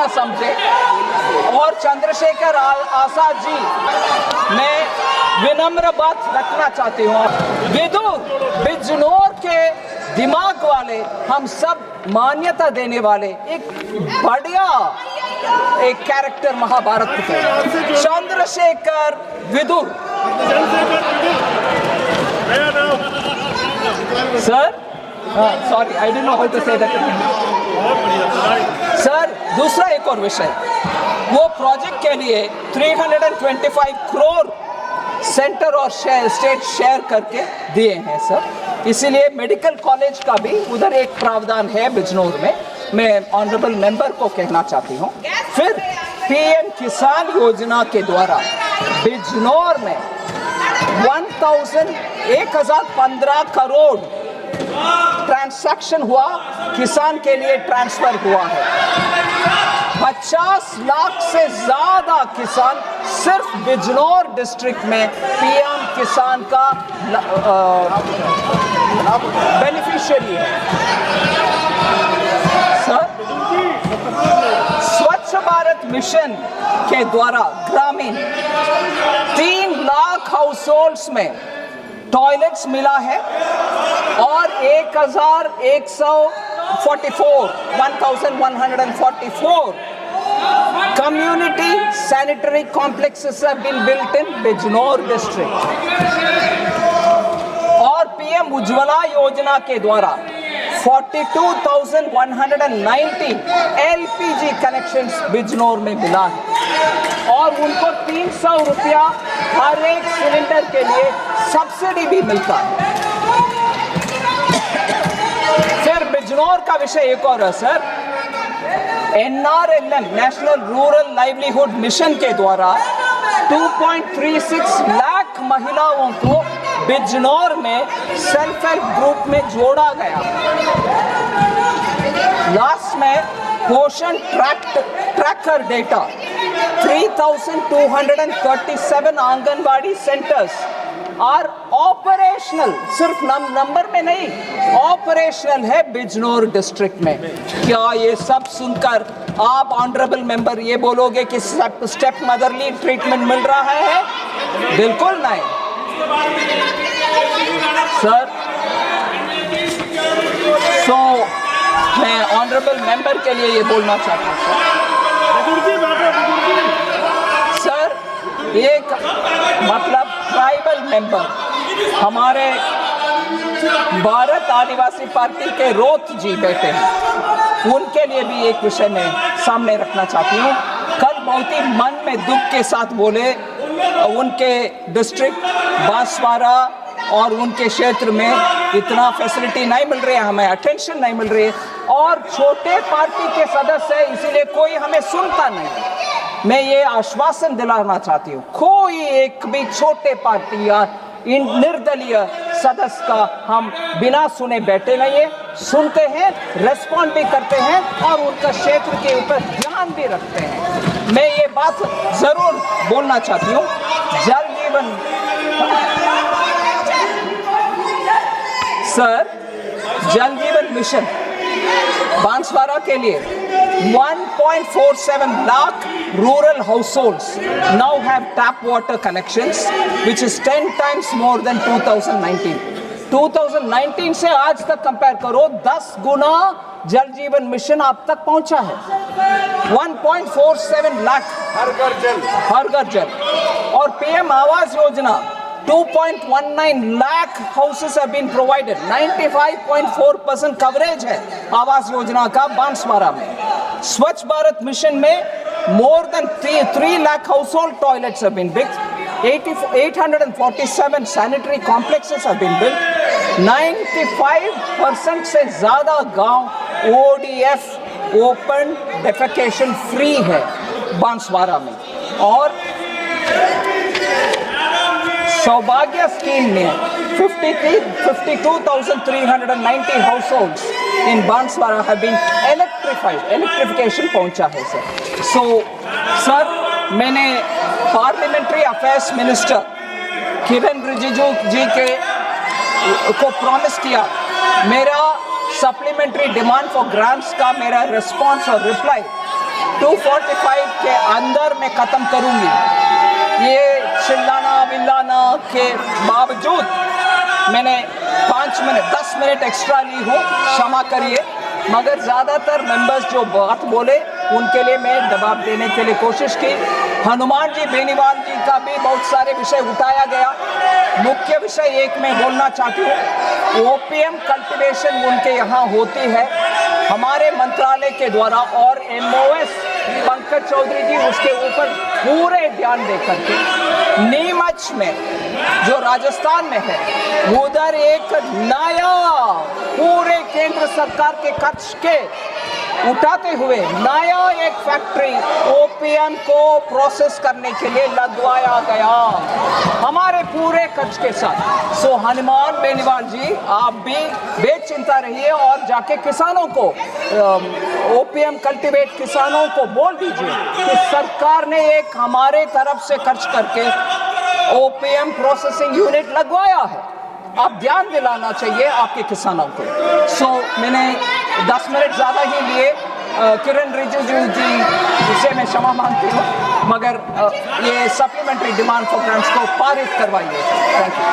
ना समझे। और चंद्रशेखर आजाद जी, मैं विनम्र बात रखना चाहती हूँ, विदुर बिजनौर के दिमाग वाले, हम सब मान्यता देने वाले एक बढ़िया एक कैरेक्टर महाभारत के Chandrashekhar Vidur sir, sorry I don't know how to say that sir. दूसरा एक और विषय, वो प्रोजेक्ट के लिए 325 करोड़ सेंटर और स्टेट शेयर करके दिए हैं सर। इसीलिए मेडिकल कॉलेज का भी उधर एक प्रावधान है बिजनौर में, मैं ऑनरेबल मेंबर को कहना चाहती हूँ। फिर पीएम किसान योजना के द्वारा बिजनौर में 1015 करोड़ ट्रांसैक्शन हुआ, किसान के लिए ट्रांसफर हुआ है। 50 लाख से ज्यादा किसान सिर्फ बिजनौर डिस्ट्रिक्ट में पीएम किसान का बेनिफिशियरी है सर। स्वच्छ भारत मिशन के द्वारा ग्रामीण 3 लाख हाउस होल्ड्स में टॉयलेट्स मिला है और 1144 community sanitary complexes have been built in Bijnor district। और पीएम उज्ज्वला योजना के द्वारा 42,190 LPG कनेक्शंस बिजनौर में मिला है और उनको 300 रुपया हर एक सिलेंडर के लिए सब्सिडी भी मिलता है। फिर बिजनौर का विषय एक और है sir, NRLM national rural livelihood mission के द्वारा 2.36 लाख महिलाओं को बिजनौर में सेल्फ हेल्प ग्रुप में जोड़ा गया। लास्ट में Poshan tracker data 3,237 anganwadi centres are operational, सिर्फ नंबर में नहीं, ऑपरेशनल है बिजनौर डिस्ट्रिक्ट में। क्या ये सब सुनकर आप ऑनरेबल मेंबर ये बोलोगे कि स्टेप मदरली ट्रीटमेंट मिल रहा है? बिल्कुल नहीं सर। सो मैं ऑनरेबल मेंबर के लिए ये बोलना चाहता हूँ सर, एक मतलब ट्राइबल मेंबर हमारे भारत आदिवासी पार्टी के रोत जी बैठे हैं, उनके लिए भी एक विषय में सामने रखना चाहती हूँ। कल बहुत ही मन में दुख के साथ बोले, उनके डिस्ट्रिक्ट बांसवाड़ा और उनके क्षेत्र में इतना फैसिलिटी नहीं मिल रही है, हमें अटेंशन नहीं मिल रही है और छोटे पार्टी के सदस्य है, इसीलिए कोई हमें सुनता नहीं। मैं ये आश्वासन दिलाना चाहती हूँ, कोई एक भी छोटे पार्टी या निर्दलीय सदस्य का हम बिना सुने बैठे नहीं है, सुनते हैं, रेस्पॉन्ड भी करते हैं और उनका क्षेत्र के ऊपर ध्यान भी रखते हैं। मैं ये बात जरूर बोलना चाहती हूँ। जल जीवन सर, जल जीवन मिशन बांसवाड़ा के लिए 1.47 lakh rural households now have tap water connections, which is 10 times more than 2019. 2019 से आज तक कंपेयर करो, 10 गुना जल जीवन मिशन आप तक पहुंचा है। 1.47 लाख हर घर जल। और PM Awas Yojana 2.19 lakh houses have been provided, 95.4% coverage है आवास योजना का बांसवाड़ा में। स्वच्छ भारत मिशन में more than 3 lakh household toilets have been built, 847 sanitary complexes have been built, 95% से ज्यादा गांव ODF ओपन डेफेकेशन फ्री है बांसवाड़ा में। और सौभाग्य स्कीम में 52,390 households in Banswara have been electrified, electrification पहुंचा है सर। सो सर, मैंने पार्लियामेंट्री अफेयर्स मिनिस्टर किरण रिजिजू जी को प्रॉमिस किया, मेरा सप्लीमेंट्री डिमांड फॉर ग्रांट्स का मेरा रिस्पांस और रिप्लाई 245 के अंदर मैं ख़त्म करूँगी। ये चिल्लाना बिल्लाना के बावजूद मैंने 5 मिनट 10 मिनट एक्स्ट्रा ली हूँ, क्षमा करिए, मगर ज़्यादातर मेंबर्स जो बात बोले उनके लिए मैं जवाब देने के लिए कोशिश की। हनुमान जी बेनीवाल जी का भी बहुत सारे विषय उठाया गया। मुख्य विषय एक मैं बोलना चाहती हूँ, ओपीएम कल्टीवेशन उनके यहाँ होती है हमारे मंत्रालय के द्वारा, और एमओएस पंकज चौधरी जी उसके ऊपर पूरे ध्यान दे करके नीमच में जो राजस्थान में है उधर एक नया पूरे केंद्र सरकार के खर्च के उठाते हुए नया एक फैक्ट्री ओपीएम को प्रोसेस करने के लिए लगवाया गया हमारे पूरे खर्च के साथ। सो हनुमान बेनीवाल जी, आप भी बेचिंता रहिए और जाके किसानों को ओपीएम कल्टीवेट किसानों को बोल दीजिए कि सरकार ने एक हमारे तरफ से खर्च करके ओपीएम प्रोसेसिंग यूनिट लगवाया है। आप ध्यान दिलाना चाहिए आपके किसानों को। सो मैंने 10 मिनट ज़्यादा ही लिए। किरण रिजिजू जी से मैं क्षमा मांगती हूँ, मगर ये सप्लीमेंट्री डिमांड फॉर ग्रांट्स को पारित करवाइए। Thank you.